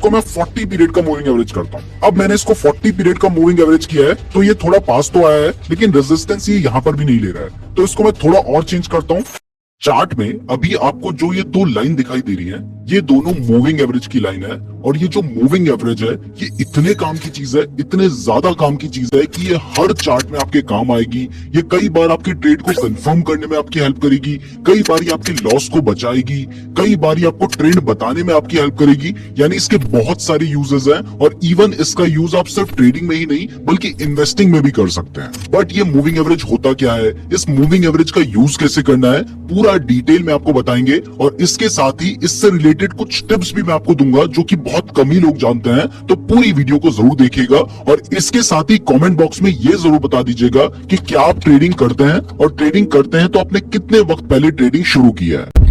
इसको मैं 40 पीरियड का मूविंग एवरेज करता हूँ। अब मैंने इसको 40 पीरियड का मूविंग एवरेज किया है तो ये थोड़ा पास तो आया है, लेकिन रेजिस्टेंस ये यहाँ पर भी नहीं ले रहा है, तो इसको मैं थोड़ा और चेंज करता हूँ। चार्ट में अभी आपको जो ये दो लाइन दिखाई दे रही है, ये दोनों मूविंग एवरेज की लाइन है, और ये जो मूविंग एवरेज है ये इतने काम की चीज है, इतने ज्यादा काम की चीज है कि ये हर चार्ट में आपके काम आएगी। ये कई बार आपके ट्रेड को कंफर्म करने में आपकी हेल्प करेगी, कई बार ये आपके लॉस को बचाएगी, कई बार ये आपको ट्रेंड बताने में आपकी हेल्प करेगी। यानी इसके बहुत सारे यूजेस हैं, और इवन इसका यूज आप सिर्फ ट्रेडिंग में ही नहीं बल्कि इन्वेस्टिंग में भी कर सकते हैं। बट ये मूविंग एवरेज होता क्या है, इस मूविंग एवरेज का यूज कैसे करना है, पूरा डिटेल में आपको बताएंगे, और इसके साथ ही इससे रिलेटेड कुछ टिप्स भी मैं आपको दूंगा जो कि बहुत कम ही लोग जानते हैं। तो पूरी वीडियो को जरूर देखिएगा, और इसके साथ ही कमेंट बॉक्स में ये जरूर बता दीजिएगा कि क्या आप ट्रेडिंग करते हैं, और ट्रेडिंग करते हैं तो आपने कितने वक्त पहले ट्रेडिंग शुरू किया है।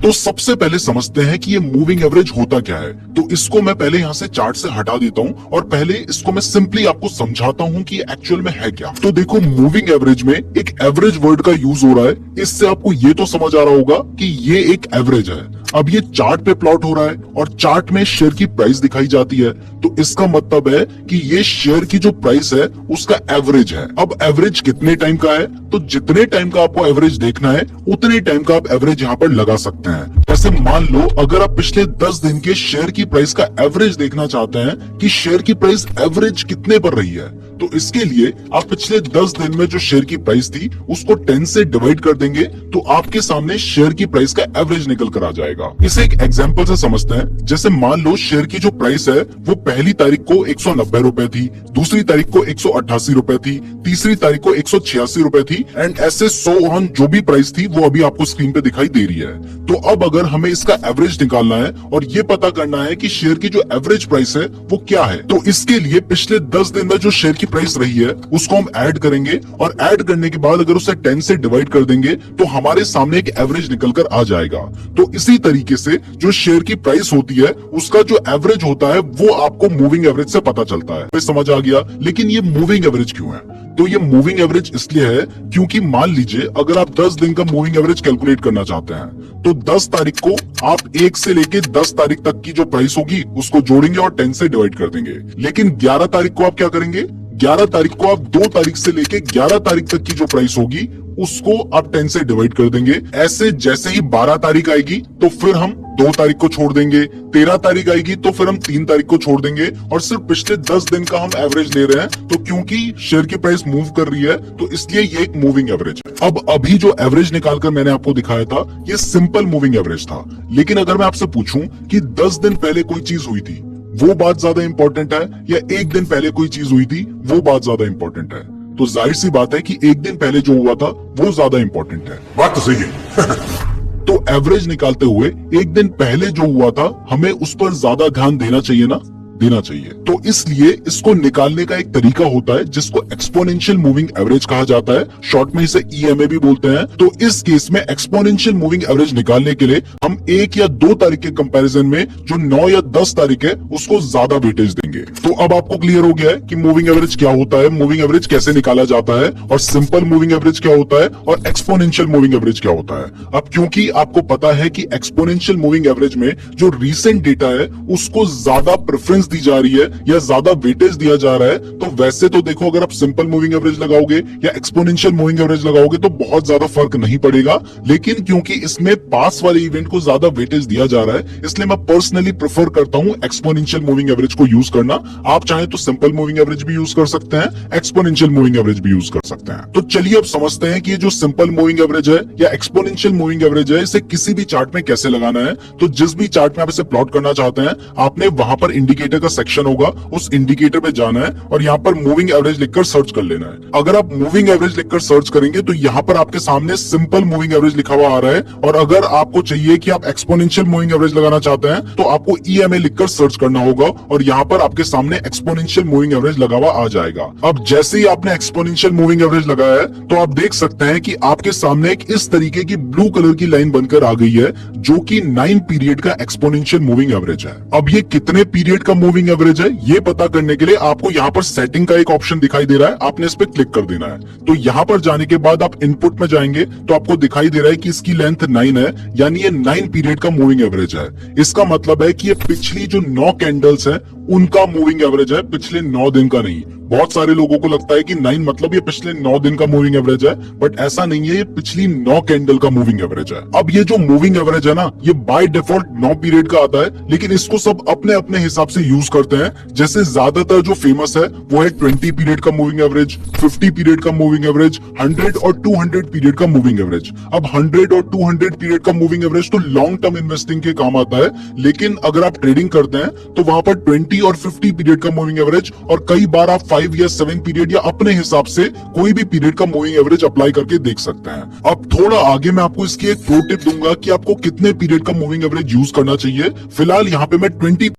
तो सबसे पहले समझते हैं कि ये मूविंग एवरेज होता क्या है। तो इसको मैं पहले यहाँ से चार्ट से हटा देता हूँ, और पहले इसको मैं सिंपली आपको समझाता हूँ कि एक्चुअल में है क्या। तो देखो, मूविंग एवरेज में एक एवरेज वर्ड का यूज हो रहा है, इससे आपको ये तो समझ आ रहा होगा कि ये एक एवरेज है। अब ये चार्ट पे प्लॉट हो रहा है, और चार्ट में शेयर की प्राइस दिखाई जाती है, तो इसका मतलब है कि ये शेयर की जो प्राइस है उसका एवरेज है। अब एवरेज कितने टाइम का है, तो जितने टाइम का आपको एवरेज देखना है उतने टाइम का आप एवरेज यहाँ पर लगा सकते हैं। जैसे मान लो अगर आप पिछले 10 दिन के शेयर की प्राइस का एवरेज देखना चाहते हैं कि शेयर की प्राइस एवरेज कितने पर रही है, तो इसके लिए आप पिछले 10 दिन में जो शेयर की प्राइस थी उसको 10 से डिवाइड कर देंगे, तो आपके सामने शेयर की प्राइस का एवरेज निकल कर आ जाएगा। इसे एक एग्जांपल से समझते हैं। जैसे मान लो शेयर की जो प्राइस है वो पहली तारीख को 190 रुपए थी, दूसरी तारीख को 188 रुपए थी, तीसरी तारीख को 186 रुपए थी, एंड ऐसे सो ऑन जो भी प्राइस थी वो अभी आपको स्क्रीन पे दिखाई दे रही है। तो अब अगर हमें इसका एवरेज निकालना है और ये पता करना है कि शेयर की जो एवरेज प्राइस है वो क्या है, तो इसके लिए पिछले 10 दिन में जो शेयर की प्राइस रही है उसको हम ऐड करेंगे, और ऐड करने के बाद अगर उसे 10 से डिवाइड कर देंगे तो हमारे सामने एक एवरेज निकल कर आ जाएगा। तो इसी तरीके से जो शेयर की प्राइस होती है उसका जो एवरेज होता है वो आपको मूविंग एवरेज से पता चलता है। समझ आ गया? लेकिन ये मूविंग एवरेज क्यों है? तो ये मूविंग एवरेज इसलिए है क्योंकि मान लीजिए अगर आप 10 दिन का मूविंग एवरेज कैलकुलेट करना चाहते हैं तो 10 तारीख को आप 1 से लेके 10 तारीख तक की जो प्राइस होगी उसको जोड़ेंगे और 10 से डिवाइड कर देंगे। लेकिन 11 तारीख को आप क्या करेंगे? 11 तारीख को आप 2 तारीख से लेके 11 तारीख तक की जो प्राइस होगी उसको आप 10 से डिवाइड कर देंगे। ऐसे जैसे ही 12 तारीख आएगी तो फिर हम 2 तारीख को छोड़ देंगे, 13 तारीख आएगी तो फिर हम 3 तारीख को छोड़ देंगे, और सिर्फ पिछले 10 दिन का हम एवरेज ले रहे हैं। तो क्योंकि शेयर की प्राइस मूव कर रही है तो इसलिए ये एक मूविंग एवरेज है। अब अभी जो एवरेज निकालकर मैंने आपको दिखाया था ये सिंपल मूविंग एवरेज था, लेकिन अगर मैं आपसे पूछूं कि 10 दिन पहले कोई चीज हुई थी वो बात ज्यादा इंपॉर्टेंट है, या 1 दिन पहले कोई चीज हुई थी वो बात ज्यादा इंपॉर्टेंट है, तो जाहिर सी बात है कि 1 दिन पहले जो हुआ था वो ज्यादा इंपॉर्टेंट है। बात तो सही है। तो एवरेज निकालते हुए 1 दिन पहले जो हुआ था हमें उस पर ज्यादा ध्यान देना चाहिए ना, देना चाहिए। तो इसलिए इसको निकालने का एक तरीका होता है जिसको एक्सपोनेंशियल मूविंग एवरेज कहा जाता है, शॉर्ट में इसे ईएमए भी बोलते हैं। तो इस केस में एक्सपोनेंशियल मूविंग एवरेज निकालने के लिए हम 1 या 2 तारीख के कंपैरिजन में जो 9 या 10 तारीख है उसको ज्यादा वेटेज देंगे। तो अब आपको क्लियर हो गया है कि मूविंग एवरेज क्या होता है, मूविंग एवरेज कैसे निकाला जाता है, और सिंपल मूविंग एवरेज क्या होता है, और एक्सपोनेंशियल मूविंग एवरेज क्या होता है। अब क्योंकि आपको पता है कि एक्सपोनेंशियल मूविंग एवरेज में जो रीसेंट डेटा है उसको ज्यादा प्रेफरेंस दी जा रही है या ज्यादा वेटेज दिया जा रहा है, तो वैसे तो देखो अगर आप सिंपल मूविंग एवरेज लगाओगे या एक्सपोनेंशियल मूविंग एवरेज लगाओगे तो बहुत ज्यादा फर्क नहीं पड़ेगा। लेकिन क्योंकि इसमें पास वाले इवेंट को ज्यादा वेटेज दिया जा रहा है इसलिए मैं पर्सनली प्रेफर करता हूं एक्सपोनेंशियल मूविंग एवरेज को यूज करना। आप चाहे तो सिंपल मूविंग एवरेज भी यूज कर सकते हैं, एक्सपोनेंशियल मूविंग एवरेज भी यूज कर सकते हैं। तो चलिए अब समझते हैं कि ये जो सिंपल मूविंग एवरेज है या एक्सपोनेंशियल मूविंग एवरेज है इसे किसी भी चार्ट में कैसे लगाना है। तो जिस भी चार्ट में आप इसे प्लॉट करना चाहते हैं आपने वहां पर इंडिकेटर का सेक्शन होगा, उस इंडिकेटर पे जाना है और यहाँ पर मूविंग एवरेज लिखकर सर्च कर लेना है। अगर आप मूविंग एवरेज लिखकर सर्च करेंगे तो यहाँ पर आपके सामने सिंपल मूविंग एवरेज लिखा हुआ आ रहा है, और अगर आपको चाहिए कि आप एक्सपोनेंशियल मूविंग एवरेज लगाना चाहते हैं तो आपको ईएमए लिखकर सर्च करना होगा, और यहाँ पर आपके सामने एक्सपोनेंशियल मूविंग एवरेज लगा हुआ आ जाएगा। अब जैसे ही आपने एक्सपोनेंशियल मूविंग एवरेज लगाया है तो आप देख सकते हैं कि आपके सामने एक इस तरीके की ब्लू कलर की लाइन बनकर आ गई है जो कि 9 पीरियड का एक्सपोनेंशियल मूविंग एवरेज है। अब ये कितने पीरियड का मूविंग मूविंग एवरेज है ये पता करने के लिए आपको यहाँ पर सेटिंग का एक ऑप्शन दिखाई दे रहा है, आपने इस पे क्लिक कर देना है। तो यहाँ पर जाने के बाद आप इनपुट में जाएंगे तो आपको दिखाई दे रहा है कि इसकी लेंथ 9 है, यानी ये 9 पीरियड का मूविंग एवरेज है। इसका मतलब है कि ये पिछली जो 9 कैंडल्स है उनका मूविंग एवरेज है, पिछले 9 दिन का नहीं। बहुत सारे लोगों को लगता है कि 9 मतलब ये पिछले 9 दिन का मूविंग एवरेज है, बट ऐसा नहीं है, ये पिछली 9 कैंडल का मूविंग एवरेज है। अब ये जो मूविंग एवरेज है ना, ये बाय डिफॉल्ट 9 पीरियड का आता है, लेकिन इसको सब अपने अपने हिसाब से यूज करते हैं। जैसे ज्यादातर जो फेमस है वो है 20 पीरियड का मूविंग एवरेज, 50 पीरियड का मूविंग एवरेज, 100 और 200 पीरियड का मूविंग एवरेज। अब 100 और 200 पीरियड का मूविंग एवरेज तो लॉन्ग टर्म इन्वेस्टिंग के काम आता है, लेकिन अगर आप ट्रेडिंग करते हैं तो वहां पर 20 और 50 पीरियड का मूविंग एवरेज, और कई बार आप 5 या 7 पीरियड या अपने हिसाब से कोई भी पीरियड का मूविंग एवरेज अप्लाई करके देख सकते हैं। अब थोड़ा आगे मैं आपको इसकी एक प्रो टिप दूंगा कि आपको कितने पीरियड का मूविंग एवरेज यूज करना चाहिए। फिलहाल यहाँ पे मैं 20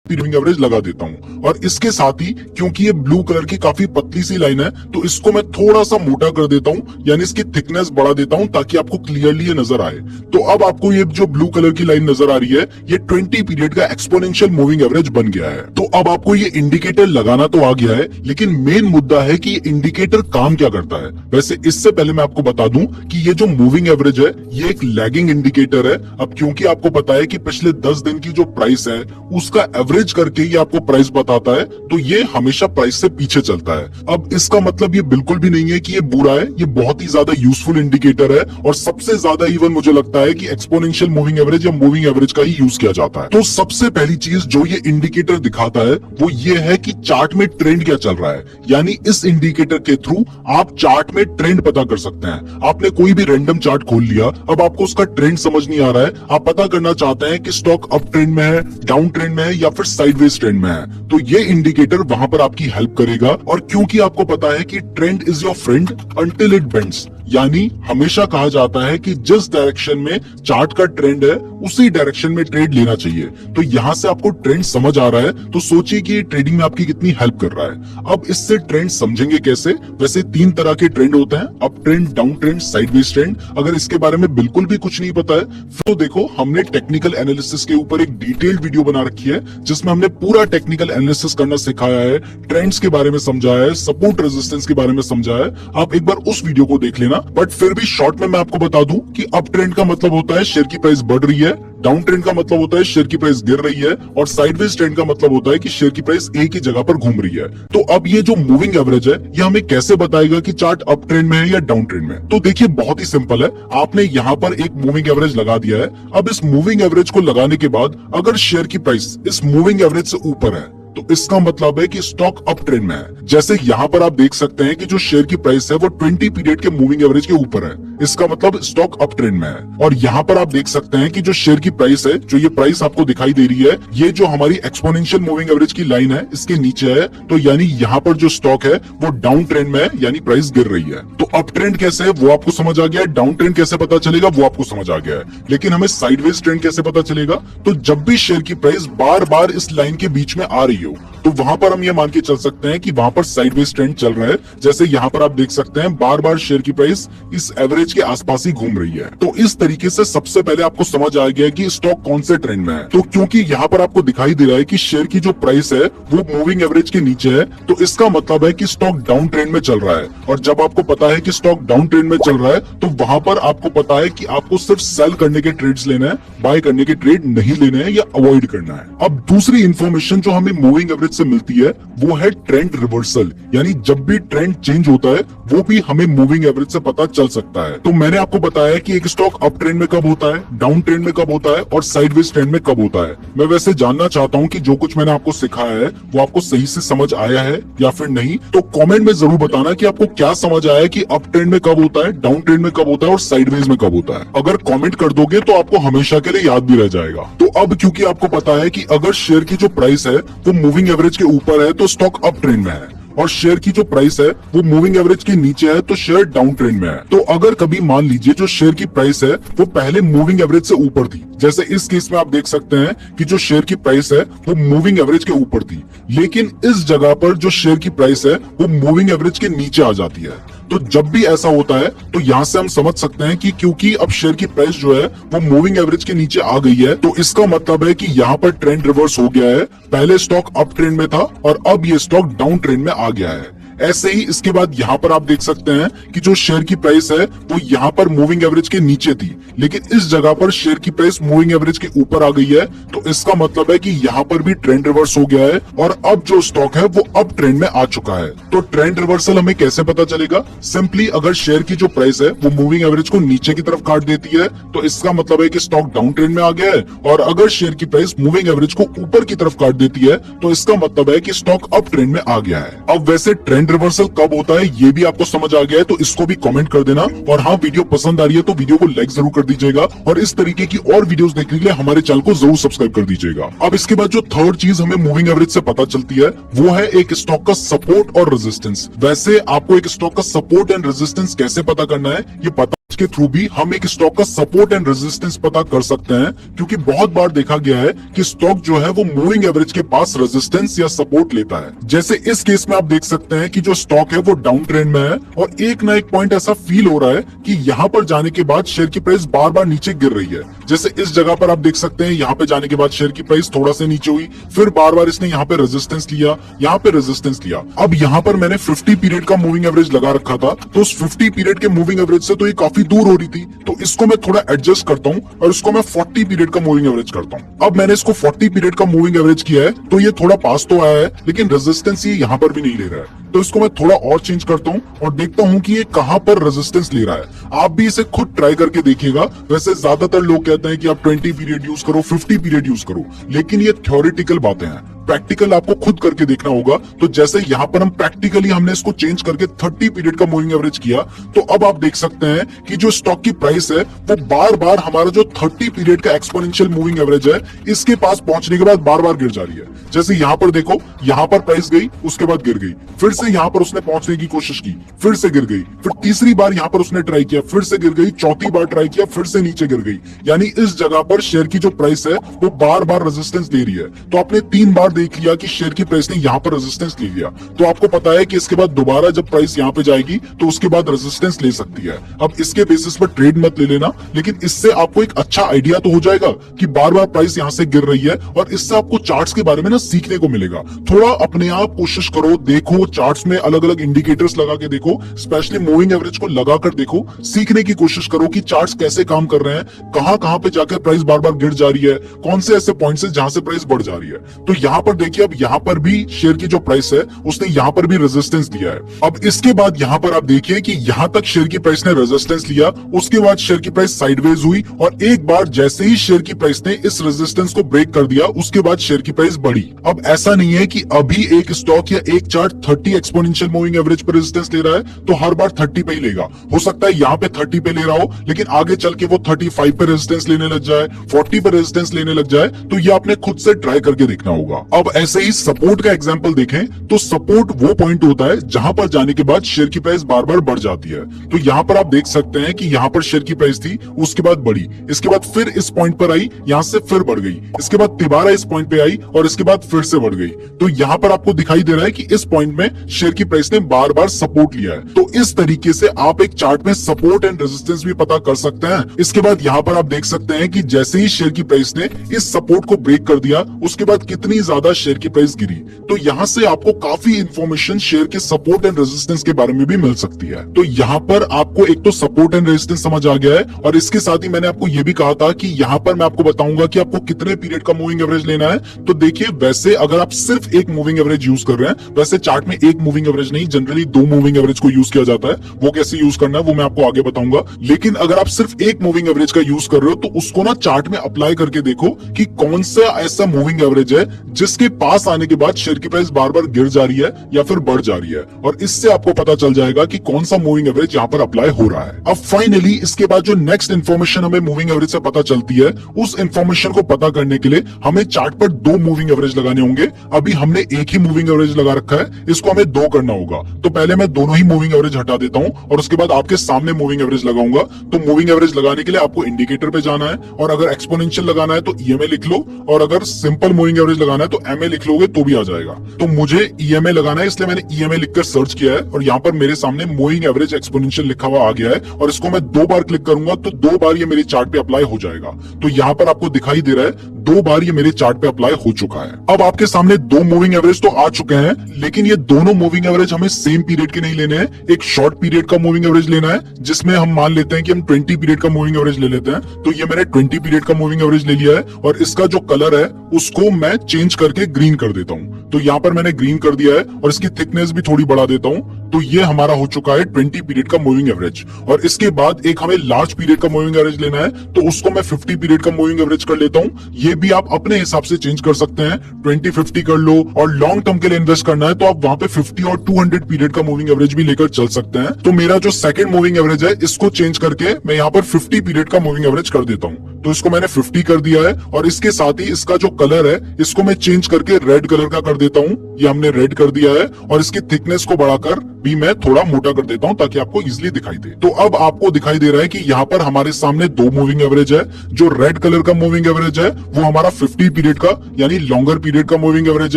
मूविंग एवरेज लगा देता हूं, और इसके साथ ही क्योंकि ये ब्लू कलर की काफी पतली सी लाइन है तो इसको मैं थोड़ा सा मोटा कर देता हूं, यानी इसकी थिकनेस बढ़ा देता हूं ताकि आपको क्लियरली ये नजर आए। तो अब आपको ये जो ब्लू कलर की लाइन नजर आ रही है ये 20 पीरियड का एक्सपोनेंशियल मूविंग एवरेज बन गया है। तो अब आपको ये इंडिकेटर लगाना तो आ गया है, लेकिन मेन मुद्दा है कि ये इंडिकेटर काम क्या करता है। वैसे इससे पहले मैं आपको बता दूं कि ये जो मूविंग एवरेज है ये एक लैगिंग इंडिकेटर है। अब क्योंकि आपको पता है कि पिछले 10 दिन की जो प्राइस है उसका एवरेज करके ये आपको प्राइस बताता है, तो ये हमेशा प्राइस से पीछे चलता है। अब इसका मतलब ये बिल्कुल भी नहीं है कि ये बुरा है, ये बहुत ही ज्यादा यूजफुल इंडिकेटर है, और सबसे ज्यादा इवन मुझे लगता है कि एक्सपोनेंशियल मूविंग एवरेज या मूविंग एवरेज का ही यूज किया जाता है। तो सबसे पहली चीज जो ये इंडिकेटर दिखाता है वो ये है कि चार्ट में ट्रेंड क्या चल रहा है, यानी इस इंडिकेटर के थ्रू आप चार्ट में ट्रेंड पता कर सकते हैं। आपने कोई भी रैंडम चार्ट खोल लिया, अब आपको उसका ट्रेंड समझ नहीं आ रहा है, आप पता करना चाहते हैं कि स्टॉक अप ट्रेंड में है, डाउन ट्रेंड में है या फिर साइडवेज ट्रेंड में है, तो ये इंडिकेटर वहां पर आपकी हेल्प करेगा। और क्योंकि आपको पता है कि trend is your friend until it bends, यानी हमेशा कहा जाता है कि जिस डायरेक्शन में चार्ट का ट्रेंड है उसी डायरेक्शन में ट्रेड लेना चाहिए। तो यहाँ से आपको ट्रेंड समझ आ रहा है तो सोचिए कि ट्रेडिंग में आपकी कितनी हेल्प कर रहा है। अब इससे ट्रेंड समझेंगे कैसे? वैसे 3 तरह के ट्रेंड होते हैं, up trend, down trend, sideways trend. अगर इसके बारे में बिल्कुल भी कुछ नहीं पता है तो देखो, हमने टेक्निकल एनालिसिस के ऊपर एक डिटेल्ड वीडियो बना रखी है जिसमें हमने पूरा टेक्निकल एनालिसिस करना सिखाया है, ट्रेंड्स के बारे में समझाया है, सपोर्ट रेजिस्टेंस के बारे में समझाया है। आप एक बार उस वीडियो को देख लेना। बट फिर भी शॉर्ट में मैं आपको बता दूं कि अप ट्रेंड का मतलब होता है शेयर की प्राइस बढ़ रही है, डाउन ट्रेंड का मतलब होता है शेयर की प्राइस गिर रही है, और साइडवेज ट्रेंड का मतलब होता है कि शेयर की प्राइस एक ही जगह पर घूम रही है। तो अब ये जो मूविंग एवरेज है ये हमें कैसे बताएगा कि चार्ट अप ट्रेंड में है या डाउन ट्रेंड में? तो देखिए, बहुत ही सिंपल है। आपने यहाँ पर एक मूविंग एवरेज लगा दिया है। अब इस मूविंग एवरेज को लगाने के बाद अगर शेयर की प्राइस इस मूविंग एवरेज से ऊपर है तो इसका मतलब है कि स्टॉक अप ट्रेंड में है। जैसे यहाँ पर आप देख सकते हैं कि जो शेयर की प्राइस है वो 20 पीरियड के मूविंग एवरेज के ऊपर है, इसका मतलब स्टॉक अप ट्रेंड में है। और यहाँ पर आप देख सकते हैं कि जो शेयर की प्राइस है, जो ये प्राइस आपको दिखाई दे रही है, ये जो हमारी एक्सपोनेंशियल मूविंग एवरेज की लाइन है इसके नीचे है, तो यानी यहाँ पर जो स्टॉक है वो डाउन ट्रेंड में है, यानी प्राइस गिर रही है। तो अप ट्रेंड कैसे है वो आपको समझ आ गया है, डाउन ट्रेंड कैसे पता चलेगा वो आपको समझ आ गया है, लेकिन हमें साइडवेज ट्रेंड कैसे पता चलेगा? तो जब भी शेयर की प्राइस बार बार इस लाइन के बीच में आ रही हो तो वहां पर हम ये मान के चल सकते हैं कि वहां पर साइडवेज ट्रेंड चल रहा है। जैसे यहाँ पर आप देख सकते हैं बार बार शेयर की प्राइस इस एवरेज के आसपास ही घूम रही है। तो इस तरीके से सबसे पहले आपको समझ आ गया कि स्टॉक कौन से ट्रेंड में है। तो क्योंकि यहाँ पर आपको दिखाई दे रहा है कि शेयर की जो प्राइस है वो मूविंग एवरेज के नीचे है, तो इसका मतलब है कि स्टॉक डाउन ट्रेंड में चल रहा है। और जब आपको पता है कि स्टॉक डाउन ट्रेंड में चल रहा है तो वहां पर आपको पता है कि आपको सिर्फ सेल करने के ट्रेड्स लेना है, बाय करने के ट्रेड नहीं लेने हैं या अवॉइड करना है। अब दूसरी इंफॉर्मेशन जो हमें मूविंग एवरेज से मिलती है वो है ट्रेंड रिवर्सल, यानी जब भी ट्रेंड चेंज होता है वो भी हमें मूविंग एवरेज से पता चल सकता है। तो मैंने आपको बताया कि एक स्टॉक अप ट्रेंड में कब होता है, डाउन ट्रेंड में कब होता है और साइडवेज ट्रेंड में कब होता है। मैं वैसे जानना चाहता हूं कि जो कुछ मैंने आपको सिखाया है वो आपको सही से समझ आया है या फिर नहीं। तो कमेंट में जरूर बताना कि आपको क्या समझ आया कि अप ट्रेंड में कब होता है, डाउन ट्रेंड में कब होता है और साइडवेज में कब होता है। अगर कमेंट कर दोगे तो आपको हमेशा के लिए याद भी रह जाएगा। तो अब क्योंकि आपको पता है कि अगर शेयर की जो प्राइस है वो मूविंग एवरेज के ऊपर है तो स्टॉक अप ट्रेंड में है, और शेयर की जो प्राइस है वो मूविंग एवरेज के नीचे है तो शेयर डाउन ट्रेंड में है। तो अगर कभी मान लीजिए जो शेयर की प्राइस है वो पहले मूविंग एवरेज से ऊपर थी, जैसे इस केस में आप देख सकते हैं कि जो शेयर की प्राइस है वो मूविंग एवरेज के ऊपर थी, लेकिन इस जगह पर जो शेयर की प्राइस है वो मूविंग एवरेज के नीचे आ जाती है, तो जब भी ऐसा होता है तो यहाँ से हम समझ सकते हैं कि क्योंकि अब शेयर की प्राइस जो है वो मूविंग एवरेज के नीचे आ गई है, तो इसका मतलब है कि यहाँ पर ट्रेंड रिवर्स हो गया है। पहले स्टॉक अप ट्रेंड में था और अब ये स्टॉक डाउन ट्रेंड में आ गया है। ऐसे ही इसके बाद यहाँ पर आप देख सकते हैं कि जो शेयर की प्राइस है वो यहाँ पर मूविंग एवरेज के नीचे थी, लेकिन इस जगह पर शेयर की प्राइस मूविंग एवरेज के ऊपर आ गई है। तो इसका मतलब है कि यहाँ पर भी ट्रेंड रिवर्स हो गया है और अब जो स्टॉक है वो अब ट्रेंड में आ चुका है। तो ट्रेंड रिवर्सल हमें कैसे पता चलेगा? सिंपली अगर शेयर की जो प्राइस है वो मूविंग एवरेज को नीचे की तरफ काट देती है तो इसका मतलब है कि स्टॉक डाउन ट्रेंड में आ गया है, और अगर शेयर की प्राइस मूविंग एवरेज को ऊपर की तरफ काट देती है तो इसका मतलब है कि स्टॉक अप ट्रेंड में आ गया है। अब वैसे ट्रेंड रिवर्सल कब होता है ये भी आपको समझ आ गया है, तो इसको भी कमेंट कर देना। और हाँ, वीडियो पसंद आ रही है तो वीडियो को लाइक जरूर कर दीजिएगा और इस तरीके की और वीडियोस देखने के लिए हमारे चैनल को जरूर सब्सक्राइब कर दीजिएगा। अब इसके बाद जो थर्ड चीज हमें मूविंग एवरेज से पता चलती है वो है एक स्टॉक का सपोर्ट और रेजिस्टेंस। वैसे आपको एक स्टॉक का सपोर्ट एंड रेजिस्टेंस कैसे पता करना है, ये पता के थ्रू भी हम एक स्टॉक का सपोर्ट एंड रेजिस्टेंस पता कर सकते हैं, क्योंकि बहुत बार देखा गया है कि स्टॉक जो है वो मूविंग एवरेज के पास रेजिस्टेंस या सपोर्ट लेता है। जैसे इस केस में आप देख सकते हैं कि जो स्टॉक है वो डाउन ट्रेंड में है और एक ना एक पॉइंट ऐसा फील हो रहा है कि यहाँ पर जाने के बाद शेयर की प्राइस बार बार नीचे गिर रही है। जैसे इस जगह पर आप देख सकते हैं यहाँ पे जाने के बाद शेयर की प्राइस थोड़ा सा नीचे हुई, फिर बार बार इसने यहाँ पे रेजिस्टेंस लिया, यहाँ पे रेजिस्टेंस लिया। अब यहाँ पर मैंने 50 पीरियड का मूविंग एवरेज लगा रखा था, तो उस 50 पीरियड के मूविंग एवरेज से तो ये काफी दूर हो रही थी, तो इसको मैं थोड़ा एडजस्ट करता हूँ और इसको मैं 40 पीरियड का मूविंग एवरेज करता हूँ। अब मैंने इसको 40 पीरियड का मूविंग एवरेज किया है तो ये थोड़ा पास तो आया है, लेकिन रेजिस्टेंस ये यहाँ पर भी नहीं ले रहा है, तो इसको मैं थोड़ा और चेंज करता हूँ और देखता हूँ कि ये कहाँ पर रेजिस्टेंस ले रहा है। आप भी इसे खुद ट्राई करके देखिएगा। वैसे ज्यादातर लोग कहते हैं कि आप 20 पीरियड यूज करो, 50 पीरियड यूज करो, लेकिन ये थ्योरेटिकल बातें हैं, प्रैक्टिकल आपको खुद करके देखना होगा। तो जैसे यहाँ पर हम प्रैक्टिकली हमने इसको चेंज करके 30 पीरियड का मूविंग एवरेज किया, तो अब आप देख सकते हैं कि जो स्टॉक की प्राइस है वो बार बार हमारा जो 30 पीरियड का एक्सपोनेंशियल मूविंग एवरेज है इसके पास पहुंचने के बाद बार बार गिर जा रही है। जैसे यहाँ पर देखो, यहाँ पर प्राइस गई, उसके बाद गिर गई, फिर से यहाँ पर उसने पहुंचने की कोशिश की, फिर से गिर गई, फिर तीसरी बार यहाँ पर उसने ट्राई किया, फिर से गिर गई, चौथी बार ट्राई किया, फिर से नीचे गिर गई। यानी इस जगह पर शेयर की जो प्राइस है वो बार बार रेजिस्टेंस दे रही है। तो आपने 3 बार देख लिया कि शेयर की प्राइस ने यहाँ पर रेजिस्टेंस ले लिया, तो आपको पता है कि इसके बाद दोबारा जब प्राइस यहाँ पे जाएगी तो उसके बाद रेजिस्टेंस ले सकती है। अब इसके बेसिस पर ट्रेड मत ले लेना, लेकिन इससे आपको एक अच्छा आइडिया तो हो जाएगा कि बार बार प्राइस यहाँ से गिर रही है, और इससे आपको चार्ट्स के बारे में ना सीखने को मिलेगा। थोड़ा अपने आप कोशिश करो, देखो चार्ट्स में अलग अलग इंडिकेटर्स लगा के देखो, स्पेशली मूविंग एवरेज को लगाकर देखो, सीखने की कोशिश करो कि चार्ट्स कैसे काम कर रहे हैं, कहां पे जाकर प्राइस बार बार गिर जा रही है, कौन से ऐसे पॉइंट्स है जहां से प्राइस बढ़ जा रही है। तो यहाँ पर देखिए, अब यहाँ पर भी शेयर की जो प्राइस है उसने यहाँ पर भी रेजिस्टेंस दिया है। अब इसके बाद यहाँ पर आप देखिए कि यहाँ तक शेयर की प्राइस ने रेजिस्टेंस लिया, उसके बाद शेयर की प्राइस साइडवेज हुई, और एक बार जैसे ही शेयर की प्राइस ने इस रेजिस्टेंस को ब्रेक कर दिया उसके बाद शेयर की प्राइस बढ़ी। अब ऐसा नहीं है कि अभी एक स्टॉक या एक चार्ट 30 एक्सपोनेंशियल मूविंग एवरेज पर रेजिस्टेंस ले रहा है तो हर बार 30 पे ही लेगा। हो सकता है यहाँ पे 30 पे ले रहा हो, लेकिन आगे चल के वो 35 पे रेजिस्टेंस लेने लग जाए, 40 पे रेजिस्टेंस लेने लग जाए, तो ये आपने खुद से ट्राई करके देखना होगा। अब ऐसे ही सपोर्ट का एग्जांपल देखें तो सपोर्ट वो पॉइंट होता है जहां पर जाने के बाद शेयर की प्राइस बार बार बढ़ जाती है। तो यहाँ पर आप देख सकते हैं कि यहाँ पर शेयर की प्राइस थी, उसके बाद बढ़ी, इसके बाद फिर इस पॉइंट पर आई, यहाँ से फिर बढ़ गई, इसके बाद दोबारा इस पॉइंट पे आई और इसके बाद फिर से बढ़ गई। तो यहाँ पर आपको दिखाई दे रहा है कि इस पॉइंट में शेयर की प्राइस ने बार बार सपोर्ट लिया है। तो इस तरीके से आप एक चार्ट में सपोर्ट एंड रेजिस्टेंस भी पता कर सकते हैं। इसके बाद यहाँ पर आप देख सकते हैं कि जैसे ही शेयर की प्राइस ने इस सपोर्ट को ब्रेक कर दिया उसके बाद कितनी ज्यादा शेयर की प्राइस गिरी। तो यहाँ से आपको काफी इंफॉर्मेशन शेयर के सपोर्ट एंड रेजिस्टेंस के बारे में भी मिल सकती है। तो यहाँ पर आपको एक तो सपोर्ट एंड रेजिस्टेंस समझ आ गया है, और इसके साथ ही मैंने आपको ये भी कहा था कि यहाँ पर मैं आपको बताऊंगा कि आपको कितने पीरियड का मूविंग एवरेज लेना है। तो देखिए, वैसे अगर आप सिर्फ एक मूविंग एवरेज यूज कर रहे हैं, वैसे चार्ट में एक मूविंग एवरेज नहीं, जनरली 2 मूविंग एवरेज को यूज किया जाता है। वो कैसे यूज करना है वो मैं आपको आगे बताऊंगा। लेकिन अगर आप सिर्फ एक मूविंग एवरेज का यूज कर रहे हो तो उसको ना चार्ट में अप्लाई करके देखो कि कौन सा ऐसा मूविंग एवरेज है जिसके पास आने के बाद शेयर की प्राइस बार बार गिर जा रही है या फिर बढ़ जा रही है, और इससे आपको पता चल जाएगा कि कौन सा मूविंग एवरेज यहाँ पर अप्लाई हो रहा है। अब फाइनली इसके बाद जो नेक्स्ट इन्फॉर्मेशन हमें मूविंग एवरेज से पता चलती है, उस इन्फॉर्मेशन को पता करने के लिए हमें चार्ट पर 2 मूविंग एवरेज लगाने होंगे। अभी हमने एक ही मूविंग एवरेज लगा रखा है, इसको हमें 2 करना होगा। तो पहले मैं दोनों ही मूविंग एवरेज हटा देता हूं और उसके बाद आपके सामने मूविंग एवरेज लगाऊंगा। तो मूविंग एवरेज लगाने के लिए आपको इंडिकेटर पे जाना है, और अगर एक्सपोनेंशियल लगाना है तो ईएमए लिख लो, और अगर सिंपल मूविंग एवरेज लगाना है तो एमए लिख लोगे तो भी आ जाएगा। तो मुझे ईएमए लगाना है, इसलिए मैंने ईएमए लिखकर सर्च किया है और यहाँ पर मेरे सामने मूविंग एवरेज एक्सपोनेंशियल लिखा हुआ आ गया है और इसको मैं 2 बार क्लिक करूंगा तो 2 बार ये मेरे चार्ट पे अप्लाई हो जाएगा। तो यहाँ पर आपको दिखाई दे रहा है 2 बार ये मेरे चार्ट पे अप्लाई हो चुका है। अब आपके सामने 2 मूविंग एवरेज तो आ चुके हैं, लेकिन ये दोनों मूविंग एवरेज हमें सेम पीरियड के नहीं लेने हैं। एक शॉर्ट पीरियड का मूविंग एवरेज लेना है, जिसमें हम मान लेते हैं कि हम 20 पीरियड का मूविंग एवरेज ले लेते हैं। तो ये मैंने 20 पीरियड का मूविंग एवरेज ले लिया है और इसका जो कलर है उसको मैं चेंज करके ग्रीन कर देता हूँ। तो यहाँ पर मैंने ग्रीन कर दिया है और इसकी थिकनेस भी थोड़ी बढ़ा देता हूँ। तो ये हमारा हो चुका है 20 पीरियड का मूविंग एवरेज। और इसके बाद एक हमें लार्ज पीरियड का मूविंग एवरेज लेना है, तो उसको मैं 50 पीरियड का मूविंग एवरेज कर लेता हूँ। ये भी आप अपने हिसाब से चेंज कर सकते हैं, 20-50 कर लो। और लॉन्ग टर्म के लिए इन्वेस्ट करना है तो आप वहां पे 50 और 200 पीरियड का मूविंग एवरेज भी लेकर चल सकते हैं। तो मेरा जो सेकंड मूविंग एवरेज है इसको चेंज करके मैं यहाँ पर 50 पीरियड का मूविंग एवरेज कर देता हूँ। तो इसको मैंने 50 कर दिया है और इसके साथ ही इसका जो कलर है इसको मैं चेंज करके रेड कलर का कर देता हूँ। ये हमने रेड कर दिया है और इसकी थिकनेस को बढ़ाकर भी मैं थोड़ा मोटा कर देता हूं ताकि आपको इजीली दिखाई दे। तो अब आपको दिखाई दे रहा है कि यहाँ पर हमारे सामने 2 मूविंग एवरेज है। जो रेड कलर का मूविंग एवरेज है वो हमारा 50 पीरियड का यानी लॉन्गर पीरियड का मूविंग एवरेज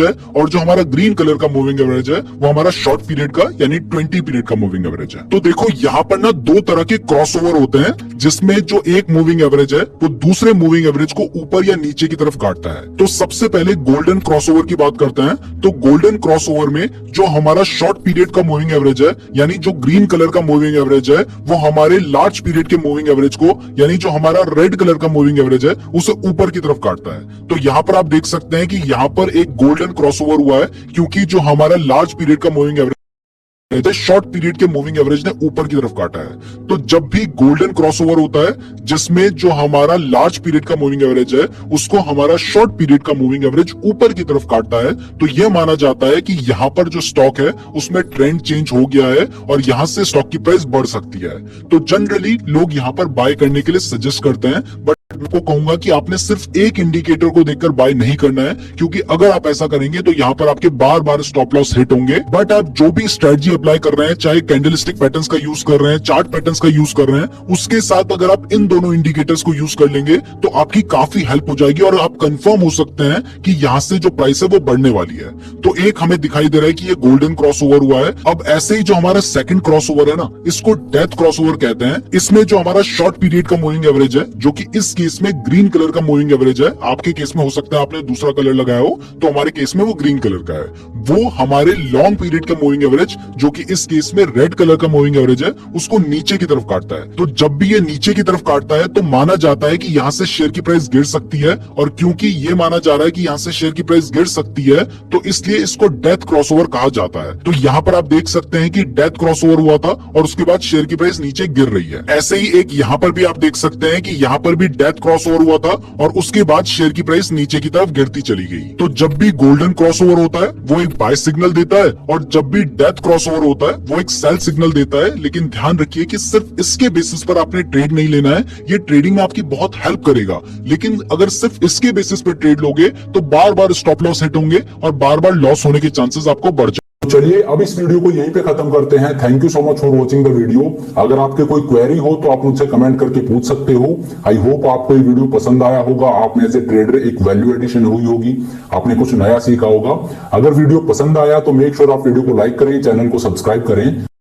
है और जो हमारा ग्रीन कलर का मूविंग एवरेज है वो हमारा शॉर्ट पीरियड का यानी 20 पीरियड का मूविंग एवरेज है। तो देखो यहाँ पर ना 2 तरह के क्रॉसओवर होते हैं, जिसमें जो एक मूविंग एवरेज है वो दूसरे मूविंग एवरेज को ऊपर या नीचे की तरफ काटता है। तो सबसे पहले गोल्डन क्रॉसओवर की बात करते हैं। तो गोल्डन क्रॉसओवर में जो हमारा शॉर्ट पीरियड का मूविंग एवरेज है यानी जो ग्रीन कलर का मूविंग एवरेज है वो हमारे लार्ज पीरियड के मूविंग एवरेज को यानी जो हमारा रेड कलर का मूविंग एवरेज है उसे ऊपर की तरफ काटता है। तो यहाँ पर आप देख सकते हैं कि यहाँ पर एक गोल्डन क्रॉसओवर हुआ है, क्योंकि जो हमारा लार्ज पीरियड का मूविंग एवरेज शॉर्ट पीरियड के मूविंग एवरेज ने ऊपर की तरफ काटा है। तो जब भी गोल्डन क्रॉसओवर होता है जिसमें जो हमारा लार्ज पीरियड का मूविंग एवरेज है उसको हमारा शॉर्ट पीरियड का मूविंग एवरेज ऊपर की तरफ काटता है, तो यह माना जाता है कि यहाँ पर जो स्टॉक है उसमें ट्रेंड चेंज हो गया है और यहाँ से स्टॉक की प्राइस बढ़ सकती है। तो जनरली लोग यहाँ पर बाय करने के लिए सजेस्ट करते हैं, बट मैं कहूंगा कि आपने सिर्फ एक इंडिकेटर को देखकर बाय नहीं करना है, क्योंकि अगर आप ऐसा करेंगे तो यहाँ पर आपके बार बार स्टॉप लॉस हिट होंगे। बट आप जो भी स्ट्रेटजी अप्लाई कर रहे हैं, चाहे कैंडलस्टिक पैटर्न्स का यूज कर रहे हैं, चार्ट पैटर्न्स का यूज कर रहे हैं, उसके साथ अगर आप इन दोनों इंडिकेटर्स को यूज कर लेंगे तो आपकी काफी हेल्प हो जाएगी और आप कंफर्म हो सकते हैं कि यहाँ से जो प्राइस है वो बढ़ने वाली है। तो एक हमें दिखाई दे रहा है कि ये गोल्डन क्रॉसओवर हुआ है। अब ऐसे ही जो हमारा सेकंड क्रॉसओवर है ना, इसको डेथ क्रॉसओवर कहते हैं। इसमें जो हमारा शॉर्ट पीरियड का मूविंग एवरेज है, जो कि इस केस में ग्रीन कलर का मूविंग एवरेज है, आपके केस में हो सकता है आपने दूसरा कलर लगाया हो, तो हमारे केस में वो ग्रीन कलर का है, वो हमारे लॉन्ग पीरियड का मूविंग एवरेज जो कि इस केस में रेड कलर का मूविंग एवरेज है उसको नीचे की तरफ काटता है। तो जब भी ये नीचे की तरफ काटता है तो माना जाता है कि यहाँ से शेयर की प्राइस गिर सकती है, और क्योंकि ये माना जा रहा है कि यहाँ से शेयर की प्राइस गिर सकती है तो इसलिए इसको डेथ क्रॉसओवर कहा जाता है। तो यहाँ पर आप देख सकते हैं कि डेथ क्रॉसओवर हुआ था और उसके बाद शेयर की प्राइस नीचे गिर रही है। ऐसे ही एक यहाँ पर भी आप देख सकते हैं कि यहाँ पर भी डेथ क्रॉसओवर हुआ था और उसके बाद शेयर की प्राइस नीचे की तरफ गिरती चली गई। तो जब भी गोल्डन क्रॉसओवर होता है वो एक बाय सिग्नल देता है, और जब भी डेथ क्रॉसओवर होता है वो एक सेल सिग्नल देता है। लेकिन ध्यान रखिए कि सिर्फ इसके बेसिस पर आपने ट्रेड नहीं लेना है, ये ट्रेडिंग में आपकी बहुत हेल्प करेगा। लेकिन अगर सिर्फ इसके बेसिस पर ट्रेड लोगे तो बार बार स्टॉप लॉस हिट होंगे और बार बार लॉस होने के चांसेस आपको बढ़ जाएंगे। चलिए अब इस वीडियो को यहीं पे खत्म करते हैं। Thank you so much for watching the video. अगर आपके कोई क्वेरी हो तो आप मुझसे कमेंट करके पूछ सकते हो। आई होप आपको ये वीडियो पसंद आया होगा, आप में से ट्रेडर एक वैल्यू एडिशन हुई होगी, आपने कुछ नया सीखा होगा। अगर वीडियो पसंद आया तो मेक श्योर आप वीडियो को लाइक करें, चैनल को सब्सक्राइब करें।